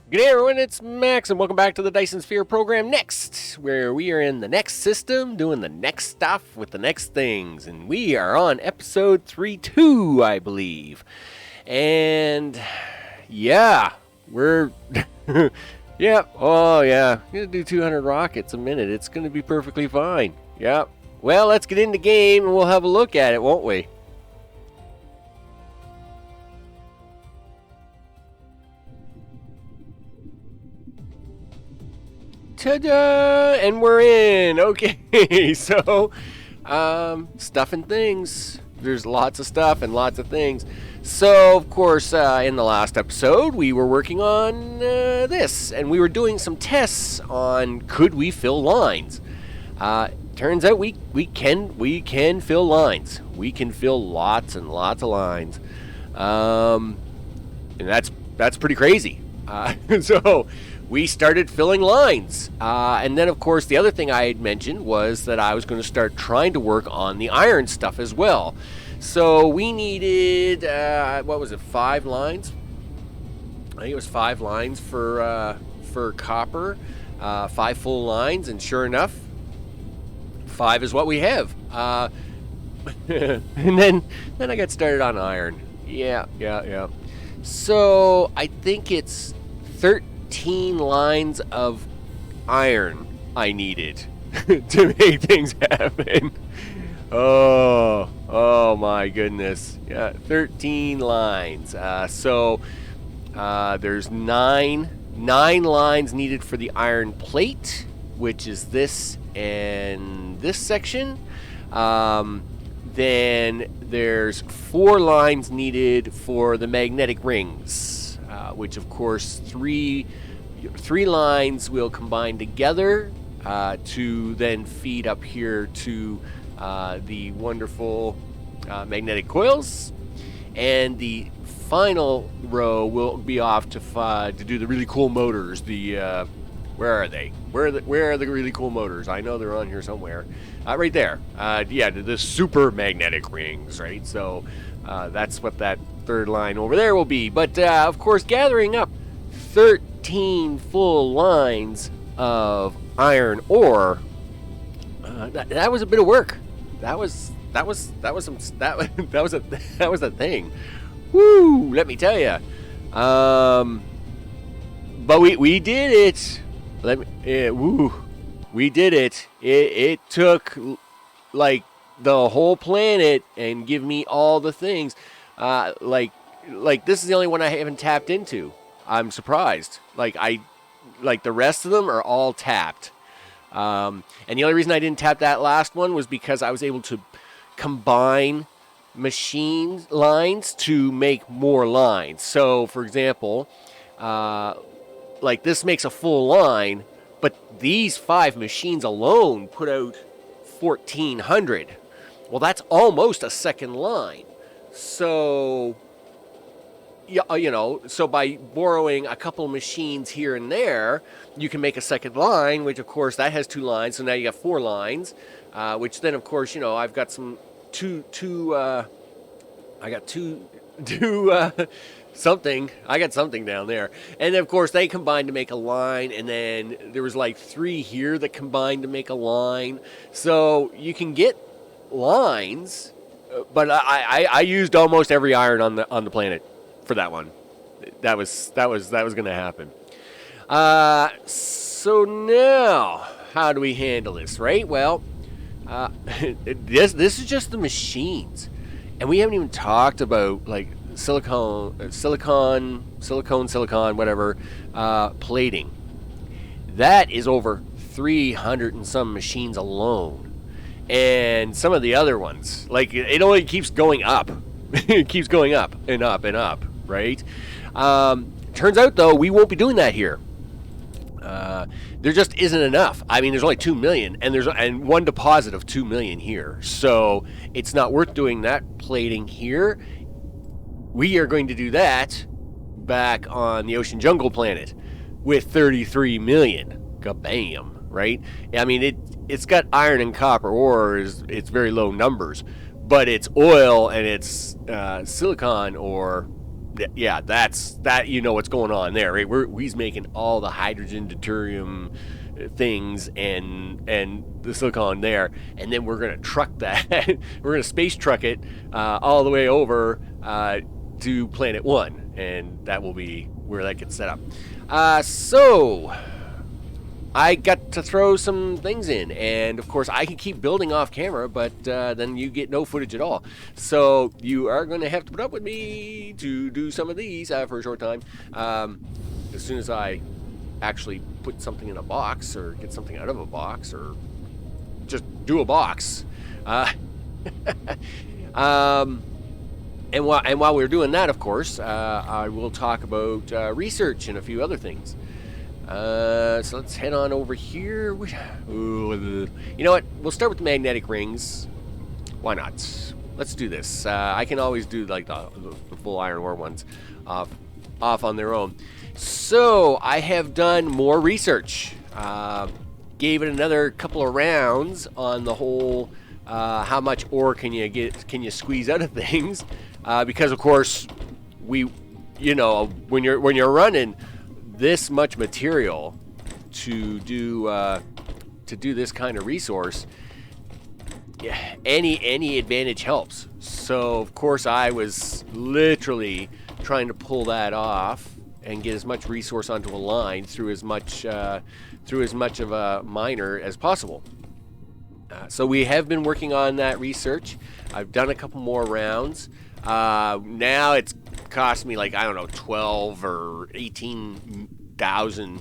Good day, everyone. It's Max, and welcome back to the Dyson Sphere Program Next, where we are in the next system doing the next stuff with the next things. And we are on episode 3.2, I believe. And yeah, we're. Yeah, oh yeah, I'm going to do 200 rockets a minute. It's going to be perfectly fine. Yeah. Well, let's get into game and we'll have a look at it, won't we? Ta-da! And we're in. Okay, so stuff and things. There's lots of stuff and lots of things. So, of course, in the last episode, we were working on this, and we were doing some tests on could we fill lines. Turns out we can fill lines. We can fill lots and lots of lines, and that's pretty crazy. So we started filling lines. And then, of course, the other thing I had mentioned was that I was going to start trying to work on the iron stuff as well. So we needed, 5 lines? I think it was 5 lines for copper, 5 full lines, and sure enough, 5 is what we have. And then I got started on iron. Yeah. So I think it's 13 lines of iron I needed to make things happen. Oh my goodness. Yeah, 13 lines. So there's nine lines needed for the iron plate, which is this and this section. Then there's 4 lines needed for the magnetic rings, which of course three lines will combine together to then feed up here to the wonderful magnetic coils, and the final row will be off to do the really cool motors. Where are they? Where are the really cool motors? I know they're on here somewhere. Right there. The super magnetic rings, right? So that's what that third line over there will be. But of course, gathering up 13 full lines of iron ore, that was a bit of work. That was a thing. Woo! Let me tell you. But we did it. We did it. It took like the whole planet and give me all the things. Like this is the only one I haven't tapped into. I'm surprised. Like the rest of them are all tapped. And the only reason I didn't tap that last one was because I was able to combine machine lines to make more lines. So, for example, like this makes a full line, but these 5 machines alone put out 1,400. Well, that's almost a second line. So, so by borrowing a couple of machines here and there, you can make a second line, which of course that has 2 lines. So now you got 4 lines, which then of course, I've got some something. I got something down there. And then of course they combined to make a line, and then there was like 3 here that combined to make a line. So you can get lines, but I used almost every iron on the planet for that one. That was going to happen. So now, how do we handle this, right? Well, this is just the machines, and we haven't even talked about like silicon, whatever, plating. That is over 300 and some machines alone, and some of the other ones, like it only keeps going up. It keeps going up and up and up, right? Turns out though we won't be doing that here. There just isn't enough. I mean, there's only 2 million, and one deposit of 2 million here. So it's not worth doing that plating here. We are going to do that back on the Ocean Jungle planet with 33 million. Kabam, right? I mean, it's got iron and copper ore. It's very low numbers, but it's oil and it's silicon ore. Yeah, that. You know what's going on there, right? He's making all the hydrogen deuterium things and the silicon there, and then we're gonna truck that. We're gonna space truck it all the way over to Planet One, and that will be where that gets set up. So I got to throw some things in, and of course I can keep building off camera, but then you get no footage at all. So you are going to have to put up with me to do some of these for a short time. As soon as I actually put something in a box, or get something out of a box, or just do a box. And while we're doing that, of course, I will talk about research and a few other things. So let's head on over here. You know what? We'll start with the magnetic rings. Why not? Let's do this. I can always do like the full iron ore ones off on their own. So I have done more research. Gave it another couple of rounds on the whole how much ore can you squeeze out of things, because of course when you're running this much material to do this kind of resource, yeah, any advantage helps. So of course I was literally trying to pull that off and get as much resource onto a line through as much of a miner as possible. So we have been working on that research. I've done a couple more rounds. Now it's cost me like, I don't know, 12 or 18,000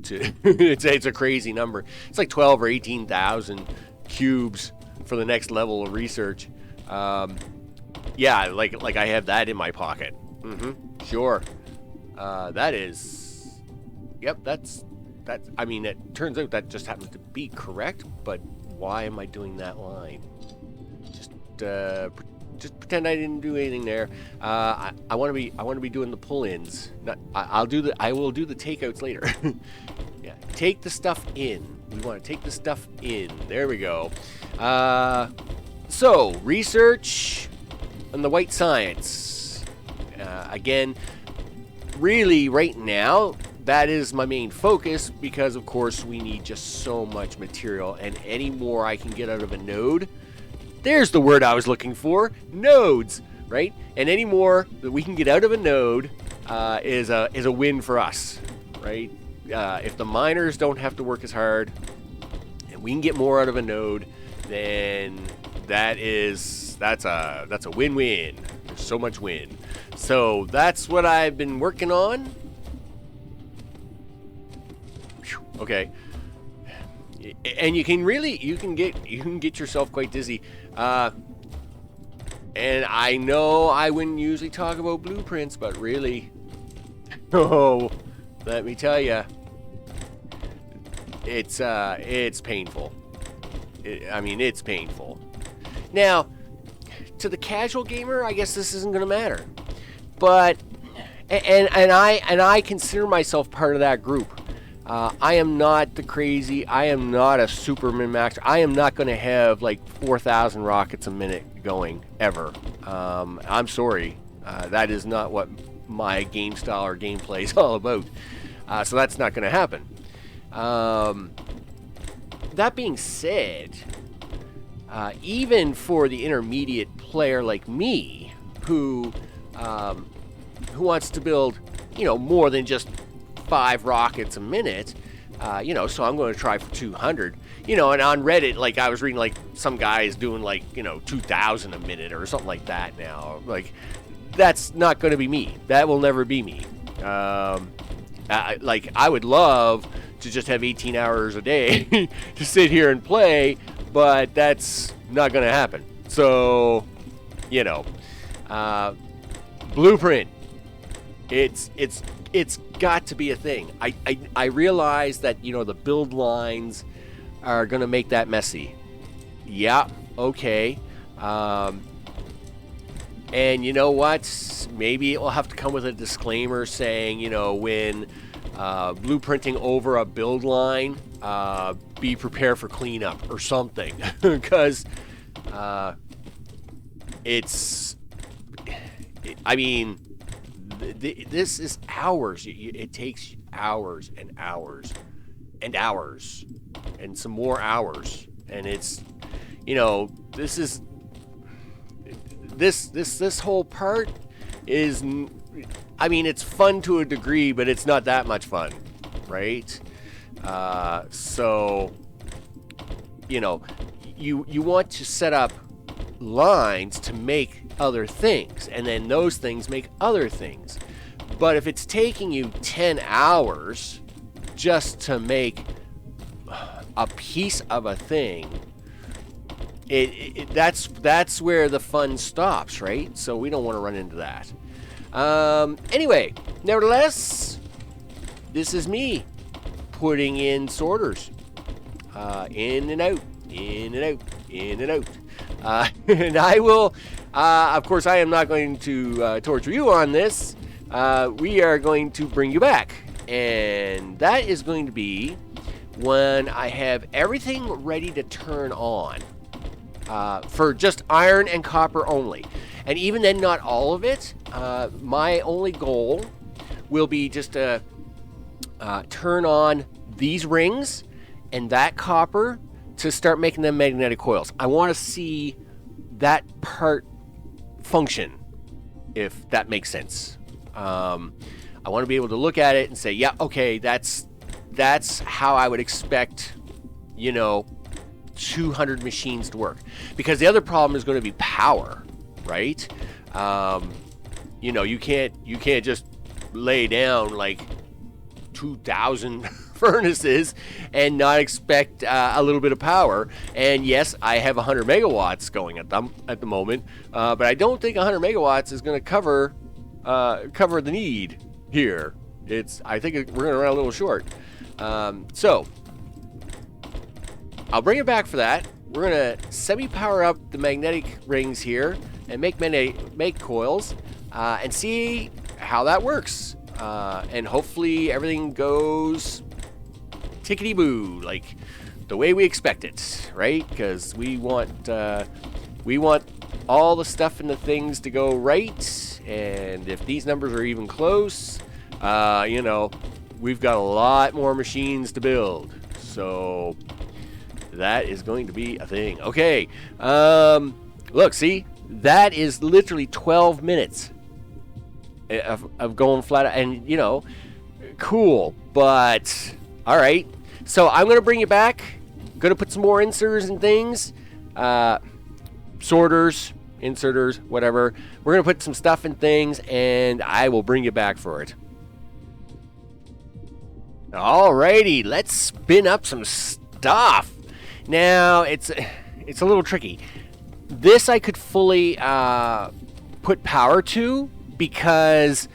to it's a crazy number. It's like 12 or 18,000 cubes for the next level of research. Yeah, like I have that in my pocket. Sure. That is, yep, that's, I mean, it turns out that just happens to be correct, but why am I doing that line? Just pretend I didn't do anything there. I want to be doing the pull-ins. I will do the takeouts later. Yeah, take the stuff in. We want to take the stuff in. There we go. So research on the white science. Again, really right now, that is my main focus, because of course we need just so much material, and any more I can get out of a node, there's the word I was looking for, nodes, right? And any more that we can get out of a node is a win for us, right? If the miners don't have to work as hard and we can get more out of a node, then that's a win-win. There's so much win. So that's what I've been working on. Okay, and you can get yourself quite dizzy, and I know I wouldn't usually talk about blueprints, but really, oh, let me tell you, it's painful. It's painful. Now, to the casual gamer, I guess this isn't gonna matter, but and I consider myself part of that group. I am not the crazy. I am not a super min-maxer. I am not going to have like 4,000 rockets a minute going ever. I'm sorry. That is not what my game style or gameplay is all about. So that's not going to happen. That being said, even for the intermediate player like me, who wants to build, more than just 5 rockets a minute, so I'm going to try for 200, and on Reddit, like I was reading, like some guys doing like 2,000 a minute or something like that now. Like, that's not going to be me. That will never be me. I would love to just have 18 hours a day to sit here and play, but that's not going to happen. So, blueprint, it's got to be a thing. I realize that, the build lines are going to make that messy. Yeah, okay. And you know what? Maybe it will have to come with a disclaimer saying, when blueprinting over a build line, be prepared for cleanup or something. Because this is hours. It takes hours and hours and hours and some more hours, and it's, you know, this whole part is, I mean, it's fun to a degree, but it's not that much fun, right? So, you know, you want to set up lines to make other things, and then those things make other things. But if it's taking you 10 hours just to make a piece of a thing, that's where the fun stops, right? So we don't want to run into that. Anyway, nevertheless, this is me putting in sorters, in and out, in and out, in and out. And I will, of course, I am not going to torture you on this. We are going to bring you back, and that is going to be when I have everything ready to turn on, for just iron and copper only. And even then, not all of it. My only goal will be just to turn on these rings and that copper to start making them magnetic coils. I want to see that part function, if that makes sense. I want to be able to look at it and say, yeah, okay, that's how I would expect, you know, 200 machines to work. Because the other problem is going to be power, right? You know, you can't just lay down like 2,000 furnaces and not expect a little bit of power. And yes, I have 100 megawatts going at the moment, but I don't think 100 megawatts is going to cover the need here. I think we're going to run a little short. So I'll bring it back for that. We're going to semi-power up the magnetic rings here and make coils, and see how that works. And hopefully everything goes tickety-boo, like the way we expect it, right? Because we want all the stuff and the things to go right. And if these numbers are even close, you know, we've got a lot more machines to build. So that is going to be a thing. Okay. Look, see, that is literally 12 minutes of going flat out. And, you know, cool. But, all right. So I'm going to bring you back. Going to put some more inserters and things. Sorters, inserters, whatever. We're going to put some stuff in things, and I will bring you back for it. Alrighty, let's spin up some stuff. Now, it's a little tricky. This I could fully put power to because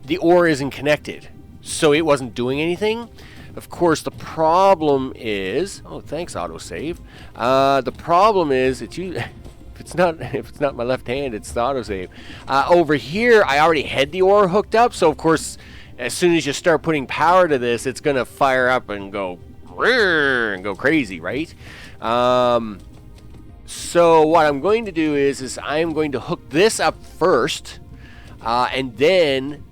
the ore isn't connected, so it wasn't doing anything. Of course, the problem is, oh, thanks, autosave. The problem is if it's not my left hand, it's the autosave. Over here, I already had the ore hooked up, so of course, as soon as you start putting power to this, it's gonna fire up and go crazy, right? So what I'm going to do is I'm going to hook this up first, and then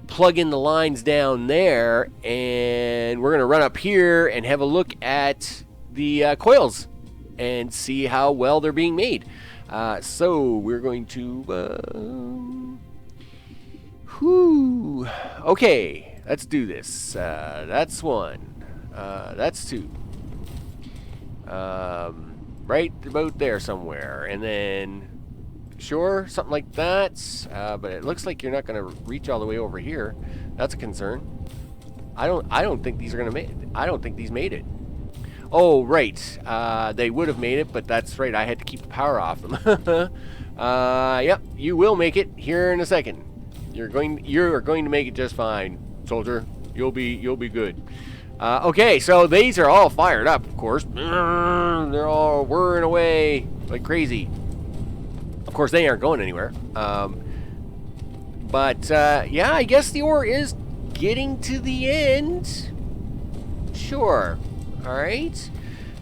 plug in the lines down there, and we're going to run up here and have a look at the coils and see how well they're being made. So we're going to okay, let's do this. That's one, that's two, right about there somewhere, and then sure, something like that. But it looks like you're not going to reach all the way over here. That's a concern. I don't think these are going to make it. I don't think these made it. Oh, right. They would have made it, but that's right. I had to keep the power off them. Yep, you will make it here in a second. You're going to make it just fine, soldier. You'll be good. Okay, so these are all fired up, of course. They're all whirring away like crazy. Of course, they aren't going anywhere. But yeah, I guess the ore is getting to the end. Sure. All right.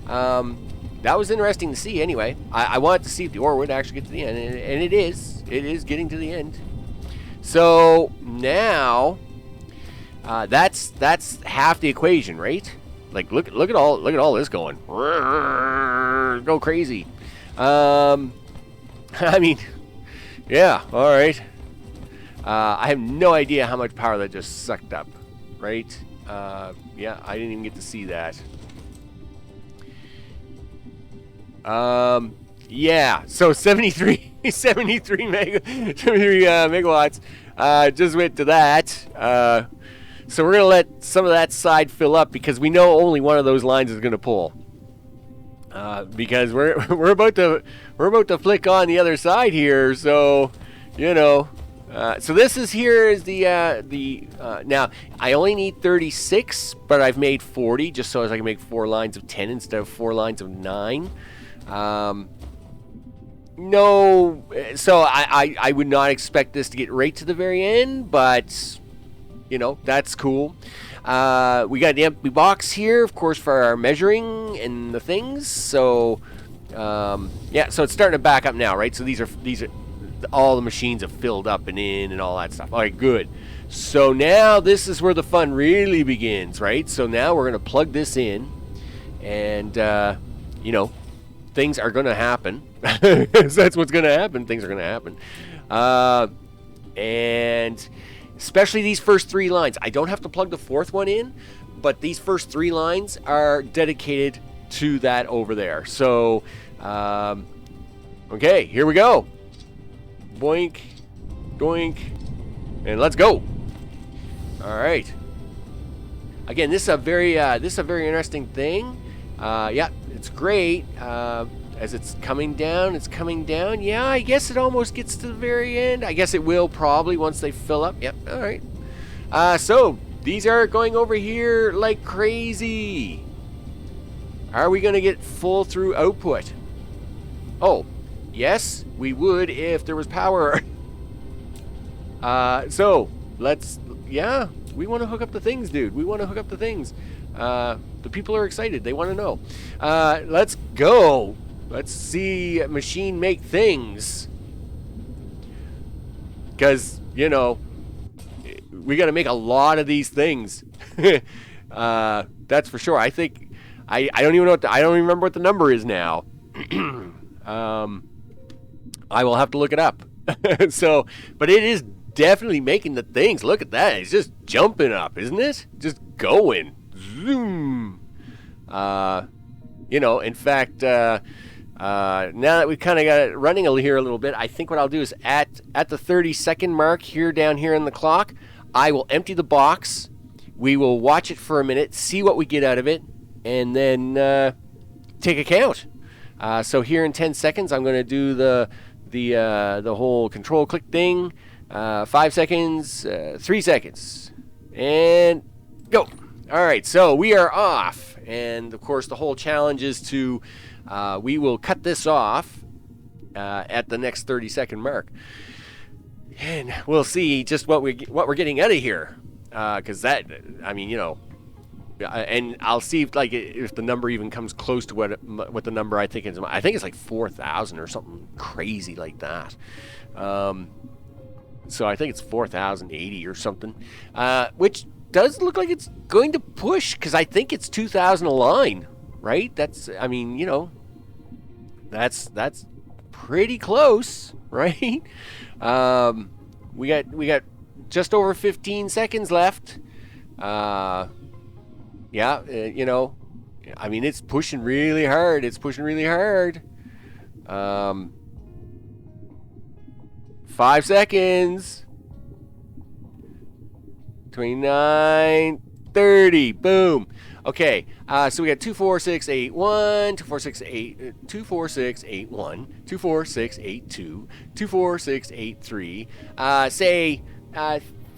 That was interesting to see anyway. I wanted to see if the ore would actually get to the end, and it is. It is getting to the end. So now that's half the equation, right? Like look at all this going. Go crazy. I mean, yeah, all right. I have no idea how much power that just sucked up, right? Yeah, I didn't even get to see that. Yeah, so 73 megawatts just went to that. So we're going to let some of that side fill up because we know only one of those lines is going to pull. Because we're about to flick on the other side here, so you know. So this is here is the now I only need 36, but I've made 40 just so as I can make 4 lines of 10 instead of 4 lines of 9. No, so I would not expect this to get right to the very end, but you know, that's cool. We got the empty box here, of course, for our measuring and the things. So yeah, so it's starting to back up now, right? So these are all the machines have filled up and in and all that stuff. All right, good. So now this is where the fun really begins, right? So now we're going to plug this in, and you know, things are going to happen. That's what's going to happen. Things are going to happen. And especially these first 3 lines. I don't have to plug the 4th one in, but these first 3 lines are dedicated to that over there. So, okay, here we go. Boink, doink, and let's go. All right. Again, this is a very interesting thing. Yeah, it's great. As it's coming down, Yeah, I guess it almost gets to the very end. I guess it will probably once they fill up. Yep, all right. So these are going over here like crazy. Are we going to get full through output? Oh, yes, we would if there was power. So yeah, we want to hook up the things, dude. We want to hook up the things. The people are excited. They want to know. Let's go. Let's see machine make things. Because, you know, we got to make a lot of these things. That's for sure. I think I don't even know I don't even remember what the number is now. I will have to look it up. So, but it is definitely making the things. Look at that. It's just jumping up, isn't it? Just going. Zoom. You know, in fact, now that we've kind of got it running here a little bit, I think what I'll do is at the 30-second mark here down here in the clock, I will empty the box. We will watch it for a minute, see what we get out of it, and then take a count. So here in 10 seconds, I'm going to do the whole control click thing. 5 seconds, 3 seconds, and go. All right, so we are off, and of course the whole challenge is to we will cut this off at the next 30-second mark, and we'll see just what we're getting out of here. Because that, I mean, you know, and I'll see if the number even comes close to what the number I think is. I think it's like 4,000 or something crazy like that. So I think it's 4,080 or something, which does look like it's going to push, because I think it's 2,000 a line, right? That's, I mean, you know, that's pretty close, right? We got just over 15 seconds left. Yeah, you know, I mean, it's pushing really hard. 5 seconds. 29, 30, boom. Okay, so we got 24681, 24681, 24682, 24683. Say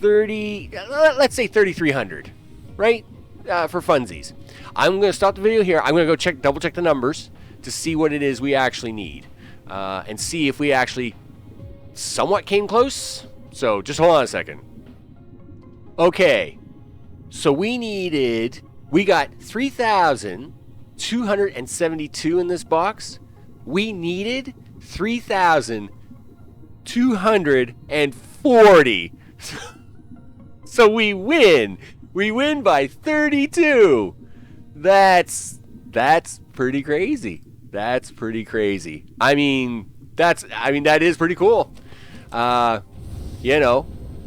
30. Let's say 3,300, right? For funsies. I'm going to stop the video here. I'm going to go double check the numbers to see what it is we actually need, and see if we actually somewhat came close. So just hold on a second. Okay, so we got 3,272 in this box. We needed 3,250. 40. So we win. We win by 32. That's pretty crazy. That's pretty crazy. I mean, that is pretty cool. You know,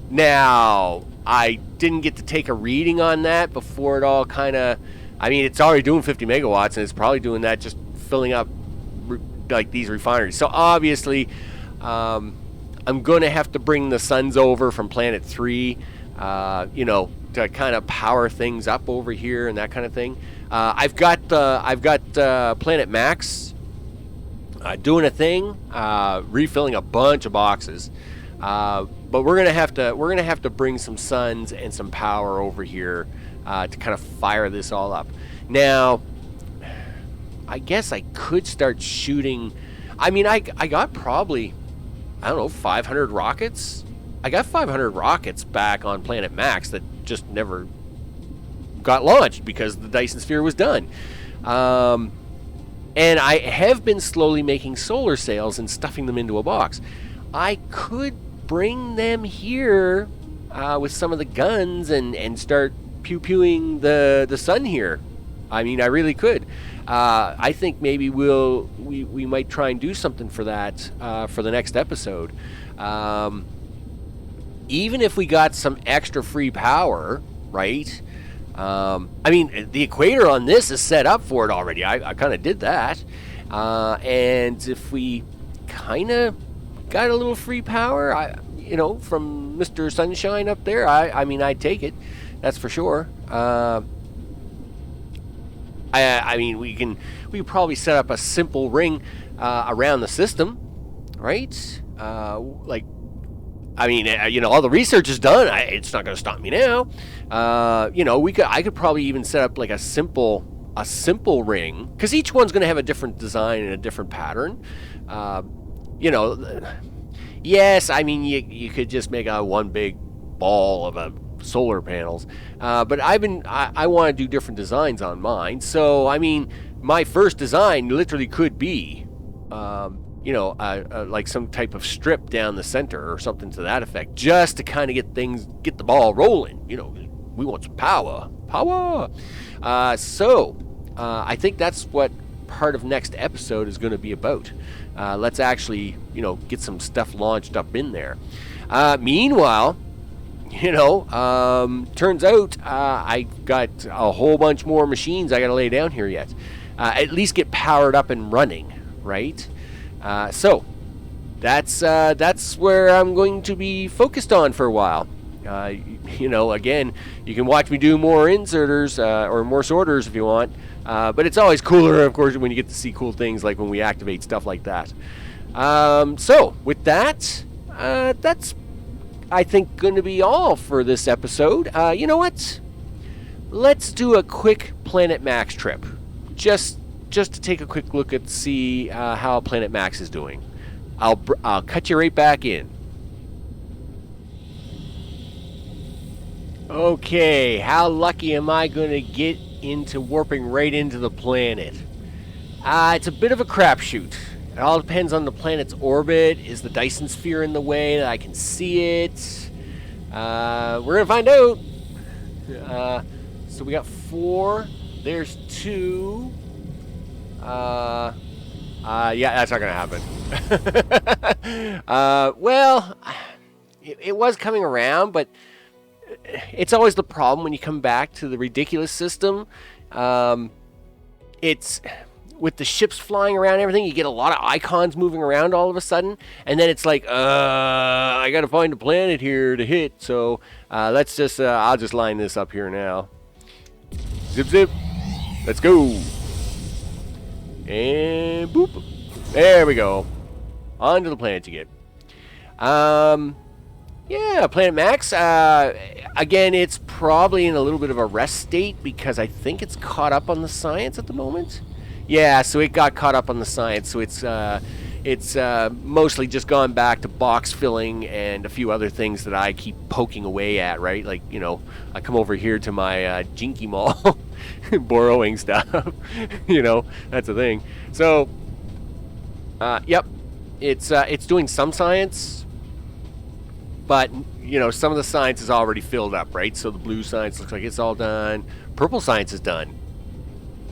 now I didn't get to take a reading on that before it all kind of, I mean, it's already doing 50 megawatts and it's probably doing that just filling up like these refineries. So obviously, I'm going to have to bring the sons over from Planet 3, you know, to kind of power things up over here and that kind of thing. I've got Planet Max doing a thing, refilling a bunch of boxes. But we're gonna have to bring some suns and some power over here to kind of fire this all up. Now, I guess I could start shooting. I mean, I got probably, I don't know, 500 rockets. I got 500 rockets back on Planet Max that just never got launched because the Dyson Sphere was done. And I have been slowly making solar sails and stuffing them into a box. I could bring them here with some of the guns and start pew-pewing the sun here. I mean, I really could. I think maybe we might try and do something for that for the next episode. Even if we got some extra free power, right? I mean, the equator on this is set up for it already. I kind of did that. And if we kind of got a little free power, you know, from Mr. Sunshine up there, I mean, I'd take it. That's for sure. I mean, we can probably set up a simple ring around the system, right? Like, I mean, you know, all the research is done. It's not going to stop me now. You know, I could probably even set up like a simple ring, because each one's going to have a different design and a different pattern. You know, yes, I mean, you could just make one big ball of solar panels, but I want to do different designs on mine. So, I mean, my first design literally could be, you know, like some type of strip down the center or something to that effect, just to kind of get the ball rolling. You know, we want some power. So, I think that's what part of next episode is going to be about. Let's actually, you know, get some stuff launched up in there. Meanwhile, you know, turns out I got a whole bunch more machines I got to lay down here yet. At least get powered up and running, right? So that's where I'm going to be focused on for a while. You know, again, you can watch me do more inserters or more sorters if you want. But it's always cooler, of course, when you get to see cool things like when we activate stuff like that. So with that, that's, I think, going to be all for this episode. You know what? Let's do a quick Planet Max trip. Just to take a quick look at see how Planet Max is doing. I'll cut you right back in. Okay, how lucky am I going to get into warping right into the planet? It's a bit of a crapshoot. It all depends on the planet's orbit. Is the Dyson Sphere in the way that I can see it? We're going to find out. So we got 4. There's 2. Yeah, that's not going to happen. Well, it was coming around, but it's always the problem when you come back to the ridiculous system. It's with the ships flying around and everything, you get a lot of icons moving around all of a sudden, and then it's like, I gotta find a planet here to hit. So let's just I'll just line this up here now. Zip zip, let's go. And boop, there we go. On to the planet you get. Yeah, Planet Max. Again, it's probably in a little bit of a rest state because I think it's caught up on the science at the moment. Yeah, so it got caught up on the science, so it's mostly just gone back to box filling and a few other things that I keep poking away at, right? Like, you know, I come over here to my Jinky Mall, borrowing stuff, you know, that's the thing. So, yep, it's doing some science. but some of the science is already filled up, right? So the blue science looks like it's all done. Purple science is done.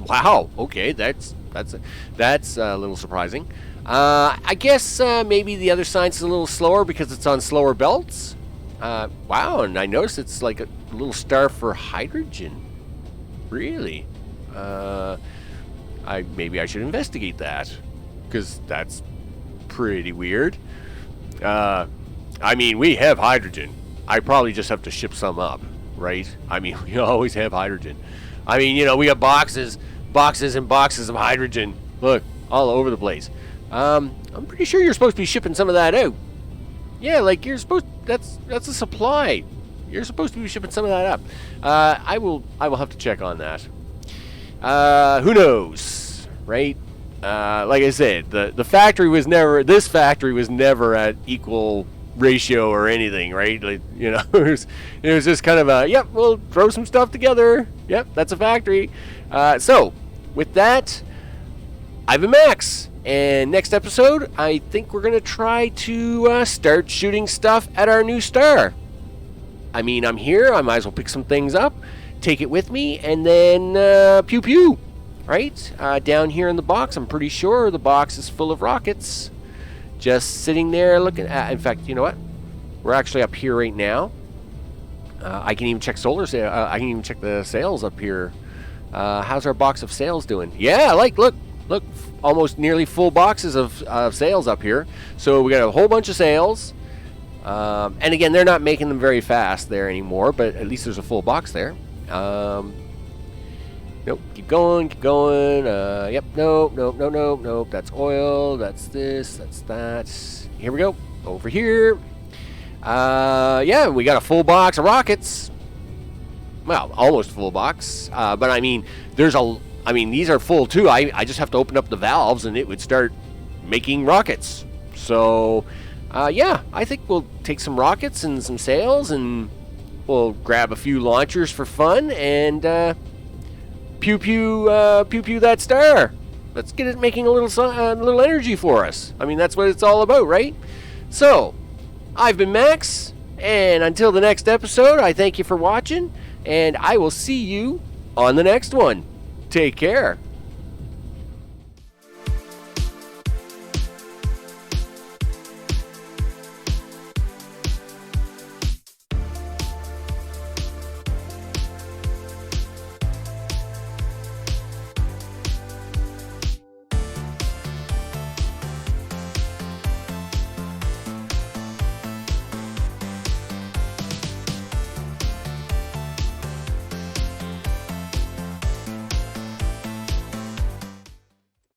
Wow. Okay, that's a little surprising. I guess maybe the other science is a little slower because it's on slower belts. Wow, and I noticed it's like a little star for hydrogen. Really? Maybe I should investigate that, because that's pretty weird. I mean, we have hydrogen. I probably just have to ship some up, right? I mean, we always have hydrogen. I mean, we got boxes and boxes of hydrogen. Look, all over the place. I'm pretty sure you're supposed to be shipping some of that out. Yeah, like you're supposed. That's a supply. You're supposed to be shipping some of that up. I will have to check on that. Who knows, right? Like I said, the factory was never. This factory was never at equal ratio or anything, right? Like, it was just kind of a, yep, we'll throw some stuff together. Yep, that's a factory. So with that, I've been Max, and next episode I think we're gonna try to start shooting stuff at our new star. I mean, I'm here, I might as well pick some things up, take it with me, and then pew pew, right? Down here in the box, I'm pretty sure the box is full of rockets. Just sitting there looking at, in fact, you know what? We're actually up here right now. I can even check I can even check the sails up here. How's our box of sails doing? Yeah, look, almost nearly full boxes of sails up here. So we got a whole bunch of sails. And again, they're not making them very fast there anymore, but at least there's a full box there. Nope, keep going. Yep, nope. That's oil, that's this, that's that. Here we go, over here. Yeah, we got a full box of rockets. Well, almost full box. But I mean, these are full too. I just have to open up the valves and it would start making rockets. So, yeah, I think we'll take some rockets and some sails and we'll grab a few launchers for fun and, pew pew that star. Let's get it making a little energy for us. I mean, that's what it's all about, right? So, I've been Max, and until the next episode, I thank you for watching, and I will see you on the next one. Take care.